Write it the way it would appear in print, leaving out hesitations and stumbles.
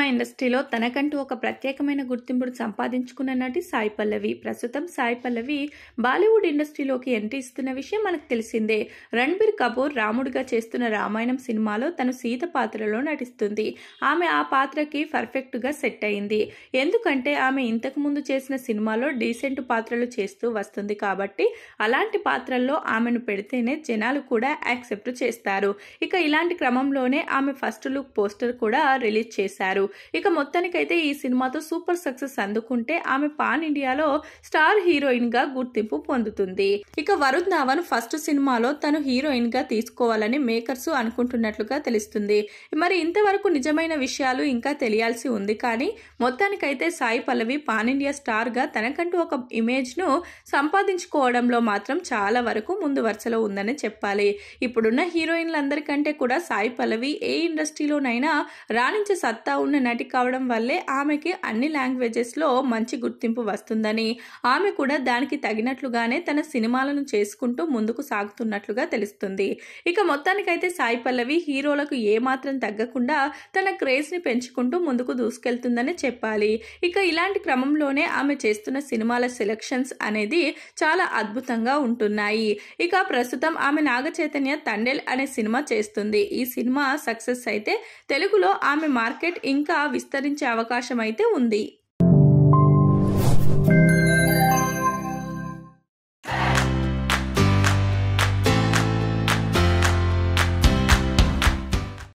Cinema ఇండస్ట్రీలో తనకంటూ ఒక ప్రత్యేకమైన గుర్తింపును సంపాదించుకున్న నటి సాయి పల్లవి. ప్రస్తుతం సాయి పల్లవి బాలీవుడ్ ఇండస్ట్రీలోకి ఎంట్రీ ఇస్తున్న విషయం మనకు తెలిసిందే. రణబీర్ కపూర్ రాముడిగా చేస్తున్న రామాయణం సినిమాలో తను సీత పాత్రలో నటిస్తుంది. ఆమె ఆ పాత్రకి పర్ఫెక్ట్ గా సెట్ అయింది. ఎందుకంటే ఆమె ఇంతకు ముందు చేసిన సినిమాలో డీసెంట్ పాత్రలు చేస్తూ వస్తుంది కాబట్టి అలాంటి పాత్రల్లో ఆమెను పెడితేనే జనాలు కూడా యాక్సెప్ట్ చేస్తారు. ఇక ఇలాంటి క్రమంలోనే ఆమె ఫస్ట్ లుక్ పోస్టర్ కూడా రిలీజ్ చేశారు. ఇక మొత్తానికైతే ఈ సినిమాతో సూపర్ సక్సెస్ అందుకుంటే ఆమె పాన్ ఇండియాలో స్టార్ హీరోయిన్ గా గుర్తింపు పొందుతుంది. ఇక వరుణ్ ధావన్ ఫస్ట్ సినిమాలో తను హీరోయిన్ గా తీసుకోవాలని మేకర్స్ అనుకుంటున్నట్లుగా తెలుస్తుంది. మరి ఇంతవరకు నిజమైన విషయాలు ఇంకా తెలియాల్సి ఉంది. కానీ మొత్తానికైతే Sai Pallavi pan India star గా తనకంటూ ఒక ఇమేజ్ ను సంపాదించుకోవడంలో మాత్రం చాలా వరకు ముందు వరుసలో ఉందని చెప్పాలి. ఇప్పుడున్న హీరోయిన్లందరికంటే కూడా సాయి పల్లవి ఏ ఇండస్ట్రీలోనైనా రాణించే సత్తా ఉన్న నటి కావడం వల్లే ఆమెకి అన్ని లాంగ్వేజెస్ లో మంచి గుర్తింపు వస్తుందని, ఆమె కూడా దానికి తగినట్లుగానే తన సినిమాలను చేసుకుంటూ ముందుకు సాగుతున్నట్లుగా తెలుస్తుంది. ఇక మొత్తానికైతే సాయి పల్లవి హీరోలకు ఏమాత్రం తగ్గకుండా తన క్రేజ్ ని పెంచుకుంటూ ముందుకు దూసుకెళ్తుందని చెప్పాలి. ఇక ఇలాంటి క్రమంలోనే ఆమె చేస్తున్న సినిమాల సెలెక్షన్స్ అనేది చాలా అద్భుతంగా ఉంటున్నాయి. ఇక ప్రస్తుతం ఆమె నాగ చైతన్య తండేల్ అనే సినిమా చేస్తుంది. ఈ సినిమా సక్సెస్ అయితే తెలుగులో ఆమె మార్కెట్ ఇంకా విస్తరించే అవకాశం అయితే ఉంది.